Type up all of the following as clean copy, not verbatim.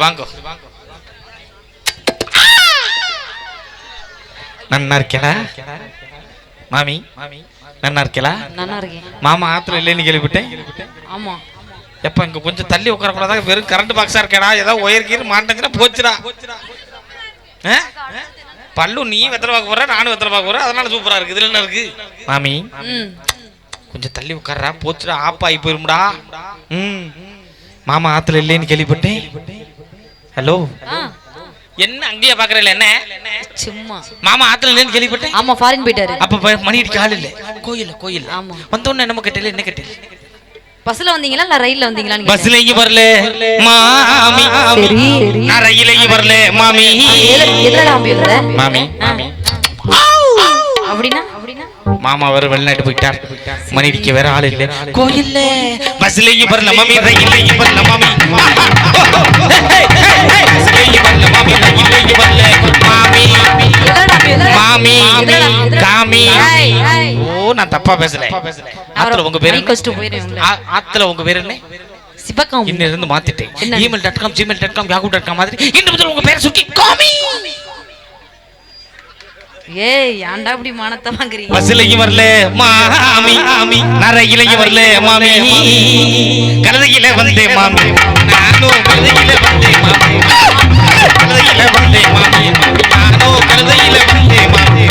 வாங்கோ. நன்னா இருக்கேடா மாமி. நன்னா இருக்கேளா? நல்லா இருக்கேன். மாமா ஆத்துல இல்லைன்னு கேள்விப்பட்டேன். ஆமா. எப்ப இங்க கொஞ்சம் தள்ளி உட்கார கூடாதா? வெறும் கரண்ட் பாக்ஸா இருக்கேடா. ஏதாவது ஒயர் கீர் மாட்டேங்கிற போச்சுடா. பல்லு நீ வெத்தலை பார்க்க போற, நானும் வெத்தலை பார்க்க போறேன். அதனால சூப்பரா இருக்கு. இதுல என்ன இருக்கு மாமி? கொஞ்சம் தள்ளி உட்கார்றா. போச்சுடா, ஆப்பாயி போயிரும்டா. மாமா ஆத்துல இல்லைன்னு கேள்விப்பட்டேன். ஹலோ, என்ன அங்கேயே பாக்குறல? என்ன சும்மா மாமா ஆத்துல இல்லைன்னு கேள்விப்பட்டேன். ஆமா, ஃபாரின் போயிட்டாரு. அப்ப மணி அடிக்க ஆள் இல்ல. கோயில். ஆமா. வந்தோன்னு என்னமோ கேட்டல. என்ன கேட்டல? பஸ்ல வந்தீங்களா இல்ல ரயில்ல வந்தீங்களான்னு? பஸ்ல இங்க வரல மாமி. சரி, நான் ரயில்ல இங்க வரல மாமி. எதுலடா வந்தீங்க மாமி? அப்படினா மாமா வர வெளிநாட்டு போயிட்டார். மணி அடிக்க வேற ஆள் இல்ல. கோயில்ல பஸ்ல இங்க வரல மாமி. ரயில்ல இங்க வரல மாமி. பஸ்ல இங்க வரல மாமி. ரயில்ல இங்க வரல மாமி. மாமி காமி. ஓ, நான் தப்பா பேசல. ஆத்துல உங்க பேரு? ஆத்துல உங்க பேரு என்ன? சிவகாமி. இன்னில இருந்து மாத்திட்டேன். email.com gmail.com yahoo.com மாதிரி இன்னும் முதல்ல உங்க பேரை சுக்கி காமி. ஏய், ஏன்டா இப்படி மானத்தை வாங்குறீங்க? பஸ்ல இங்க வரல மாமி. நான் ரயில்ல இங்க வரல மாமி. கழுதையில வந்தே மாமி. நானும் கழுதையில வந்தே மாமி. கழுதையில வந்தே மாமி. நானும் கழுதையில வந்தே மாமி.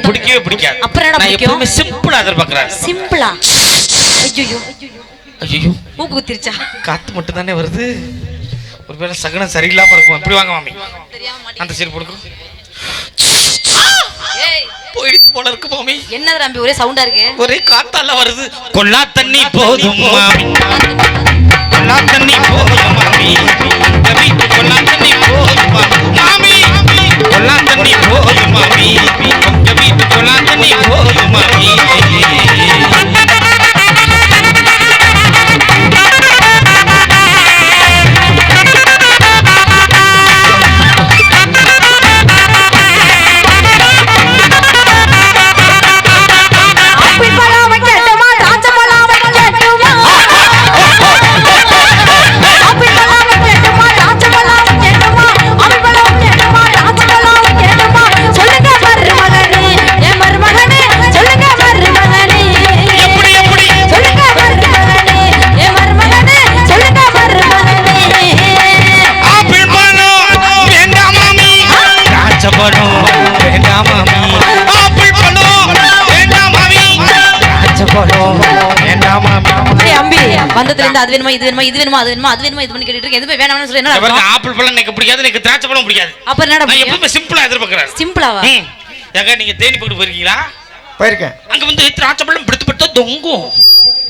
பிடிக்கவே பிடிக்காது. அப்புறம் என்ன பிடிக்கும்? சிம்பிளா எதிர்பார்க்கறேன். சிம்பிளா? ஐயோ ஐயோ, மூக்கு குத்திருச்சா? காத்து மட்டும் தானே வருது. ஒருவேளை சகனம் சரியில்லாம இருக்கும். இப்படி வாங்க மாமி. அந்த சைடு போடுங்க. போயிட்டு போல இருக்கு மாமி. என்ன தம்பி ஒரே சவுண்டா இருக்கு? ஒரே காத்தால வருது. கொல்லா தண்ணி போதும் மாமி. கொல்லா தண்ணி போதும் மாமி. கவிட்டு கொல்லா தண்ணி போதும் மாமி. கொல்லா தண்ணி போதும் மாமி. கவிட்டு கொல்லா தண்ணி போதும் மாமி. வந்ததுல இருந்து அது வேணுமா இது வேணுமா இது வேணுமா அது வேணுமா அது வேணுமா இது பண்ணி கேட்டிட்டு இருக்கேன். எதுமே வேணாம்னு சொல்லி என்ன அர்த்தம்? ஆப்பிள் பழம் எனக்கு பிடிக்காது, எனக்கு திராட்சை பழம் பிடிக்காது. அப்ப என்னடா? நான் எப்பவுமே சிம்பிளா எதிர்பார்க்கறேன். சிம்பிளாவா? ஏங்க நீங்க தேனி போட்டு போயிருக்கீங்களா? போயிருக்கேன். அங்க வந்து திராட்சை பழம் பிடித்து பிடித்து தொங்கும்.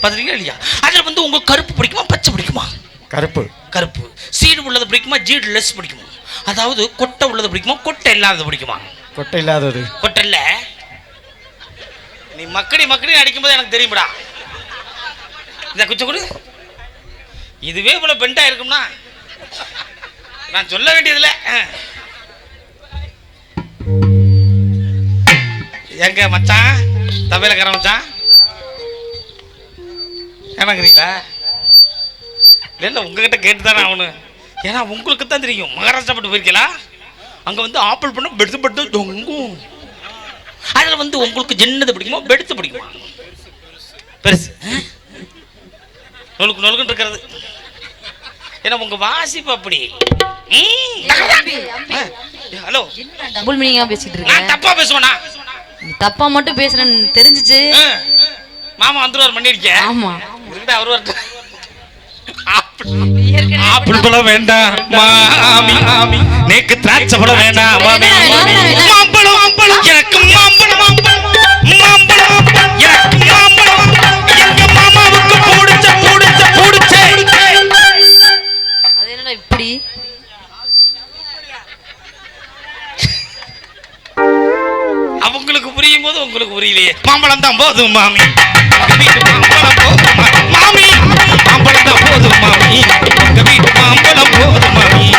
பாத்தீங்களா இல்லையா? அதுல வந்து உங்களுக்கு கருப்பு பிடிக்குமா பச்சை பிடிக்குமா? கருப்பு. சீடு உள்ளது பிடிக்குமா ஜீடு லெஸ் பிடிக்குமா? அதாவது கொட்டை உள்ளது பிடிக்குமா கொட்டை இல்லாதது பிடிக்குமா? கொட்டை இல்லாதது. கொட்டை இல்ல. நீ மக்கடி அடிக்கும்போது எனக்கு தெரியும்டா. இத குச்ச கொடு. இதுவே இவ்வளவு பெண்டா இருக்கும்னா நான் சொல்ல வேண்டியதில்ல. எங்க மச்சான் தவையிலக்கார மச்சான் என்னங்கிறீங்களா? இல்ல உங்ககிட்ட கேட்டுதானே அவனு. ஏன்னா உங்களுக்கு தான் தெரியும். மகாராஷ்டிரா பட்டு போயிருக்கலாம். அங்க வந்து ஆப்பிள் பண்ண பெடுத்து தொங்கும். அதுல வந்து உங்களுக்கு ஜின்னது பிடிக்குமா பெடுத்து பிடிக்குமா? பெருசு நொழுக்குன்னு இருக்கிறது. ஏன்னா உங்க வாசிப்பு அப்படி. ஹலோ, டபுள் மீனிங்கா பேசிட்டு இருக்கேன். நான் தப்பா பேசுவேனா? தப்பா மட்டும் பேசுறேன்னு தெரிஞ்சிச்சு. மாமா வந்துருவார் பண்ணிருக்கேன். ஆமா, அவர் ஆப்பிள் பழம் வேண்டாம் மாமி நேக்கு திராட்சை பழம் வேண்டாம் மாமி மாம்பழம் எனக்கு மாம்பழம் எனக்கு மாம்பழம் எங்க மாமாவுக்கு பிடிச்ச அது என்னடா இப்படி அவங்களுக்கு புரியும் போது உங்களுக்கு புரியலையே மாம்பழம் தான் போதும் மாமி மாமி மாம்பழம் தான் போதும் மாமி உங்க வீட்டு மாம்பழம் போதும் மாமி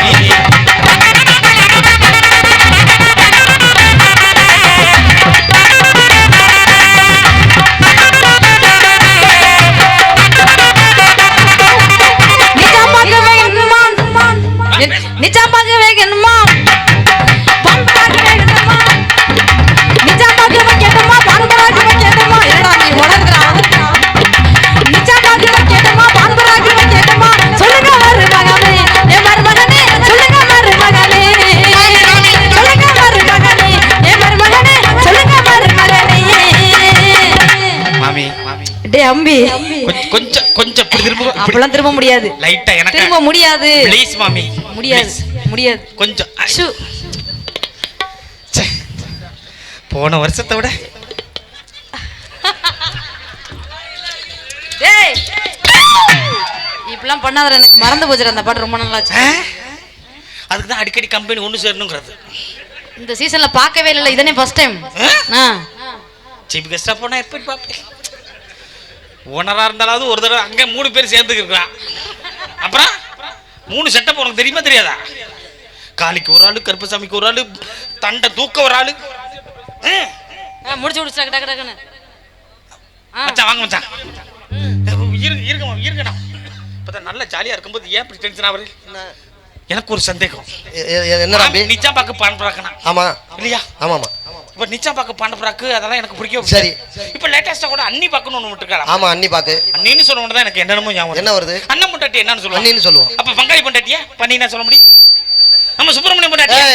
நிஜமாக வேகணுமா பம்பாக வேகணுமா நிஜமாக வைக்கணுமா பம்பராக வைக்கணுமா என்னடா நீ உணர்றா நிஜமாக வைக்கணுமா பம்பராக வைக்கணுமா சொல்லுங்க மருமகனே ஏ மருமகனே சொல்லுங்க மருமகனே சொல்லுங்க மருமகனே ஏ மருமகனே சொல்லுங்க மருமகனே மாமி டேய் அம்பி கொஞ்சம் திரும்ப அப்பலாம் திரும்ப முடியாது லைட்டா எனக்கு திரும்ப முடியாது ப்ளீஸ் மாமி முடியாது கொஞ்சம் போன வருஷத்தை விட டேய் இப்பலாம் பண்ணாதடா எனக்கு மறந்து போச்சுடா அந்த பாட்டு ரொம்ப நல்லா இருந்துச்சு அதுக்கு தான் அடிக்கடி கம்பெனி ஒன்னு சேரணும்ங்கிறது இந்த சீசன்ல பார்க்கவே இல்ல இதனே ஃபர்ஸ்ட் டைம் சீப் கெஸ்டா போனா எப்படி பாப்பேன் ஓனரா இருந்தாலும் ஒரு தடவை அங்க 3 பேர் சேர்ந்துக்கிறான் அப்புறம் 3 செட்டப் உனக்கு தெரியுமா தெரியாதா காளிக்கு ஒரு ஆளு கருப்பசாமிக்கு ஒரு ஆளு தண்டை தூக்க ஒரு ஆளு முடிச்சு டக்கு டக்குன்னு மச்சான் வாங்க மச்சான் இருக்கணும் இப்பதான் நல்ல ஜாலியா இருக்கும்போது ஏன் இப்படி டென்ஷன் ஆகுது எனக்கு ஒரு சந்தேகம் என்ன நிச்சா பாக்கு பான் பராக்கணும் ஆமா இல்லையா ஆமாமா இப்ப நிச்சா பாக்கு பான் பராக்கு அதெல்லாம் எனக்கு பிடிக்கும் சரி இப்ப லேட்டஸ்டா கூட அண்ணி பாக்குன்னு ஒண்ணு விட்டுருக்காங்க ஆமா அண்ணி பாக்கு அண்ணின்னு சொன்ன உடனே எனக்கு என்னமோ ஞாபகம் என்ன வருது அண்ணன் பொண்டாட்டி என்னன்னு சொல்லுவோம் அண்ணின்னு சொல்லுவோம் அப்ப பங்காளி பொண்டாட்டியா பண்ணினா சொல்ல முடியும் நம்ம சுப்பிரமணியம் பொண்டாட்டியா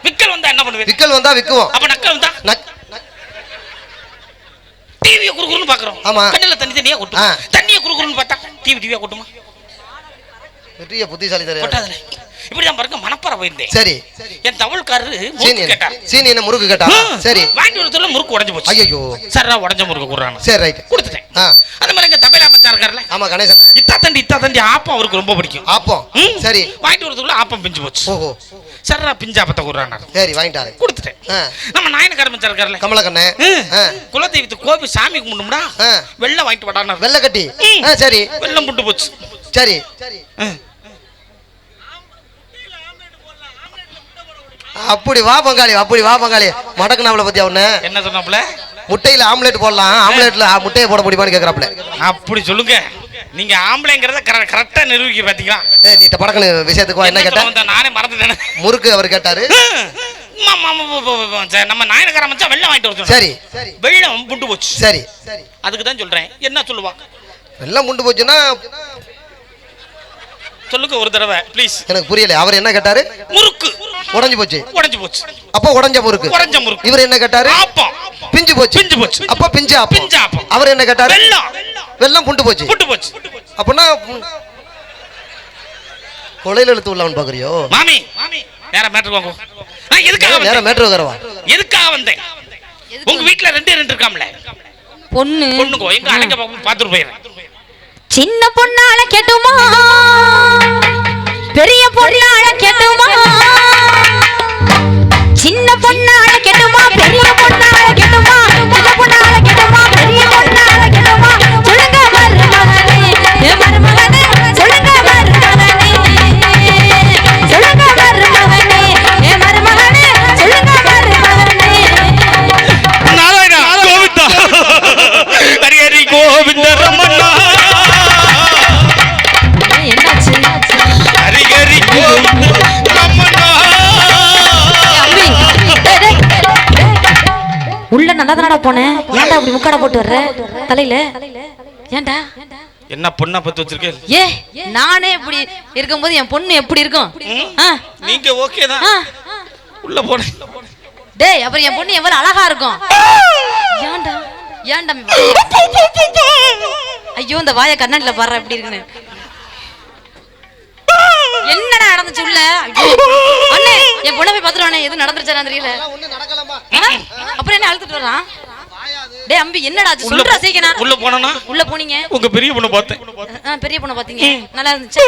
விக்கல் வந்தா என்ன பண்ணுவீங்க விக்கல் வந்தா விக்குவோம் அப்ப நக்கல் வந்தா டிவியை குறுகுறுன்னு பாக்குறோம் ஆமா கண்ணுல தண்ணியா கொட்டும் தண்ணியை குறுகுறுன்னு பார்த்தா டிவியா கொட்டுமா பெரிய புத்திசாலி தரே கொட்டாதல இப்படிதான் பாருங்க மணப்பாறை போயிருந்தேன் சரி என் தவள்காரரு முறுக்கு கேட்டார் சீனி என்ன முறுக்கு கேட்டா சரி வாங்கி ஒருத்தர்ல முறுக்கு உடைஞ்சு போச்சு ஐயோ சரா உடைஞ்ச முறுக்கு குடுறாங்க சரி ரைட் கொடுத்துட்டேன் அந்த மாதிரி எங்க தபேலா மச்சான் இருக்கார்ல ஆமா கணேசன் இத்தா தண்டி ஆப்பம் அவருக்கு ரொம்ப பிடிக்கும் ஆப்பம் சரி வாங்கிட்டு ஒருத்தர்ல ஆப்பம் பிஞ்சு போச்சு ஓஹோ சரா பிஞ்சாப்பத்தை குடுறாங்க சரி வாங்கிட்டாரு கொடுத்துட்டேன் நம்ம நாயனக்கார மச்சான் இருக்கார்ல கமலக்கண்ணே குலதெய்வத்து கோபி சாமி கும்பிடும்டா வெள்ளம் வாங்கிட்டு வடானா வெள்ளை கட்டி சரி வெள்ளம் புண்டு போச்சு சரி அப்படி வா பங்காளி மடக்குனாப்ல பத்தி அவன என்ன சொன்னாப்ல முட்டையில ஆம்லெட் போடலாம் ஆம்லெட்ல முட்டையை போட முடியுமான்னு கேக்குறாப்ல அப்படி சொல்லுங்க நீங்க ஆம்பளைங்கறத கரெக்டா நிரூபிக்க பாத்தீங்களா நீட்ட படக்குன விஷயத்துக்கு என்ன கேட்டா நானே மறந்துட்டேன் முறுக்கு அவர் கேட்டாரு நம்ம நாயனக்கார மச்சான் வெள்ளம் வாங்கிட்டு வரோம் சரி வெள்ளம் புண்டு போச்சு சரி அதுக்கு தான் சொல்றேன் என்ன சொல்லுவா வெள்ளம் புண்டு போச்சுன்னா சொல்லுங்க ஒரு தடவை ப்ளீஸ் எனக்கு புரியல அவர் என்ன கேட்டாரு முறுக்கு உடைஞ்சு போச்சு அப்ப உடைஞ்ச முறுக்கு இவர் என்ன கேட்டாரு ஆப்பம் பிஞ்சு போச்சு அப்ப பிஞ்சு ஆப்பம் அவர் என்ன கேட்டாரு வெள்ளம் புண்டு போச்சு அப்பனா கொலையில எழுத்து உள்ளவன் பாக்குறியோ மாமி நேரா மேட்டர் வாங்க நான் எதுக்காக நேரா மேட்டர் வரவா எதுக்காக வந்தேன் உங்க வீட்ல ரெண்டு இருக்காம்ல பொண்ணுங்க எங்க அடங்க பாத்துட்டு போயிரேன் சின்ன பொண்ணால கேட்டுமா பெரிய பொண்ணால கேட்டுமா சின்ன பொண்ணால கேட்டுமா பெரிய பொண்ணால கேட்டுமா சின்ன பொண்ணால கேட்டுமா பெரிய பொண்ணால கேட்டுமா சொல்லுங்க மருமகனே ஏ மருமகனே சொல்லுங்க மருமகனே சொல்லுங்க மருமகனே ஏ மருமகனே சொல்லுங்க மருமகனே நாராயணா கோவிந்தா ஹரி ஹரி கோவிந்த ரமணா என்னாச்சு ஹரி ஹரி கோவிந்த ரமணா உள்ள நல்லா தானடா போனேன் ஏன்டா அப்படி முக்காட போட்டு வர்ற தலையில ஏன்டா என்ன பொண்ணா பத்து வச்சிருக்கேன் ஏ நானே இப்படி இருக்கும்போது என் பொண்ணு எப்படி இருக்கும் நீங்க ஓகே தான் உள்ள போனே டேய் அப்புறம் என் பொண்ணு எவ்வளவு அழகா இருக்கும் ஏன்டா ஐயோ இந்த வாயை கண்ணாடில பாரு எப்படி இருக்குன்னு என்னடா நடந்துச்சு உள்ள? அண்ணே என் பொண்ணை போய் பாத்துறானே எது நடந்துருச்சா தெரியல. அப்புறம் என்ன அழுத்துட்டு வரான்? டேய் அம்பி என்னடா ஆச்சு சொல்றா சீக்கிரம். உள்ள போனா உள்ள போனீங்க உங்க பெரிய பொண்ணை பார்த்தேன். பெரிய பொண்ணை பாத்தீங்க நல்லா இருந்துச்சு.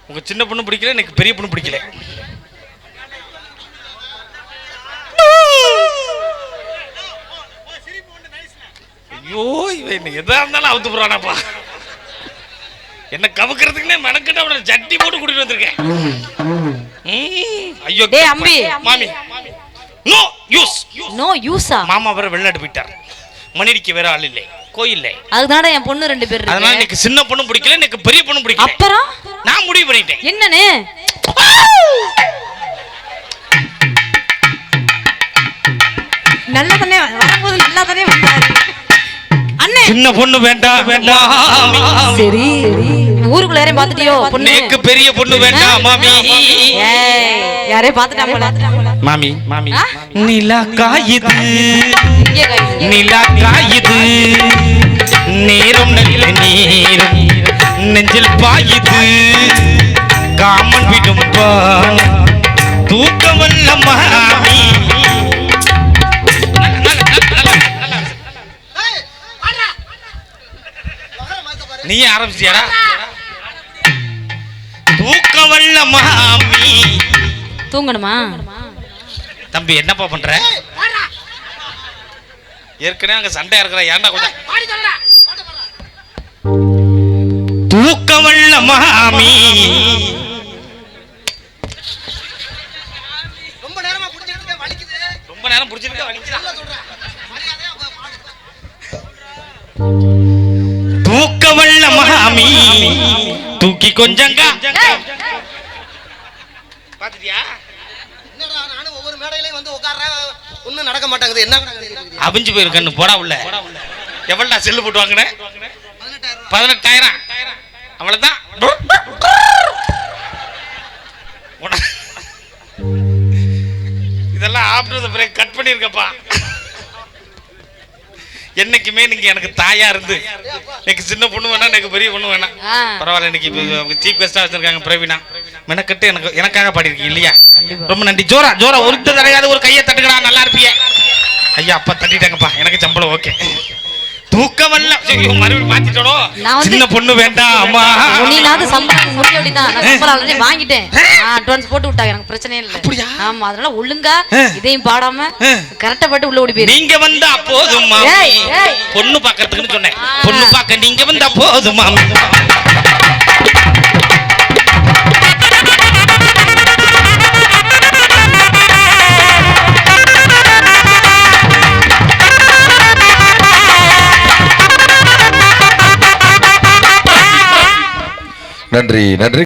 உங்க சின்ன பொண்ணு பிடிக்கல எனக்கு பெரிய பொண்ணு பிடிக்கல. ஐயோ இவன் எதா இருந்தாலும் அவுத்து போறானாப்பா. என்ன கவுக்கிறதுக்குன்னே மெனக்கிட்ட சட்டி போட்டு கூட்டிட்டு வந்திருக்கேன். ஐயோ டேய் அம்பி மாமி நோ யூஸ் நோ யூஸா? மாமா வேற வெளிநாடு போயிட்டார். மணிடிக்கு வேற ஆள் இல்லை கோயில்ல. அதுதானே என் பொண்ணு 2 பேர் இருக்கு. அதனால எனக்கு சின்ன பொண்ணு பிடிக்கல எனக்கு பெரிய பொண்ணு பிடிக்கல. அப்புறம் நான் முடிவு பண்ணிட்டேன். என்னன்னு? நல்லா தானே வரும்போது நல்லா தானே வந்தாரு அண்ணே. சின்ன பொண்ணு வேண்டாம் வேண்டாம். சரி ஊருக்குள்ள யாரையும் பாத்துட்டியோ? பொண்ணு எனக்கு பெரிய பொண்ணு வேண்டாம் மாமி. யாரையும் பாத்துட்டாங்களா? மாமி மாமி நிலா காயுது இங்கே காயுது. நிலா காயுது நேரம் நல்ல நேரம் நெஞ்சில் பாயுது காமன் விடும் பான் தூக்கமல்ல மாமி. நீ ஆரம்பிச்சியாடா? தூக்கமல்ல மாமி. தூங்கணுமா? தம்பி என்னப்பா பண்ற? ஏற்கனவே அங்க சண்டை இருக்கிற ஏன்டா கொஞ்சம் தூக்கமல்ல மாமி. ரொம்ப நேரம் புடிச்சிருக்க வலிக்குதா? தூக்கமல்ல மாமி தூக்கி கொஞ்சங்க பாத்துட்டியா? ஒவ்வொரு மேடையிலையும் வந்து உட்கார்றேன் ஒன்னும் நடக்க மாட்டாங்குது. என்ன அபிஞ்சு போயிருக்கன்னு போடா உள்ள. எவ்வளவுடா செல்லு போட்டு வாங்கின? 18,000. அவ்வளவுதான். இதெல்லாம் ஆப்டர் பிரேக் கட் பண்ணிருக்கப்பா. என்னைக்குமே நீங்க எனக்கு தாயா இருந்து எனக்கு சின்ன பொண்ணு வேணா எனக்கு பெரிய பொண்ணு வேணாம் பரவாயில்ல. இன்னைக்கு சீஃப் கெஸ்டா வச்சிருக்காங்க பிரவீனா. மெனக்கட்டு எனக்காக பாடிருக்கீங்க இல்லையா? ரொம்ப நன்றி. ஜோரா ஜோரா ஒருத்த தடையாத ஒரு கையை தட்டுக்கடா நல்லா இருப்பிய. ஐயா அப்பா தட்டிட்டாங்கப்பா எனக்கு சம்பளம் ஓகே. தூக்கமல்ல மறுபடியும் மாத்திட்டோம். சின்ன பொண்ணு வேண்டாம் அம்மா. நீனாவது சம்பளம் முடிய அப்படிதான். நான் சம்பளம் ஆல்ரெடி வாங்கிட்டேன். அட்வான்ஸ் போட்டு விட்டாங்க எனக்கு பிரச்சனை இல்ல. ஆமா அதனால ஒழுங்கா இதையும் பாடாம கரெக்டா போட்டு உள்ள ஓடி போயிரு. நீங்க வந்தா போதுமா பொண்ணு பாக்கிறதுக்குன்னு சொன்னேன். பொண்ணு பாக்க நீங்க வந்தா போதுமா. நன்றி நன்றி.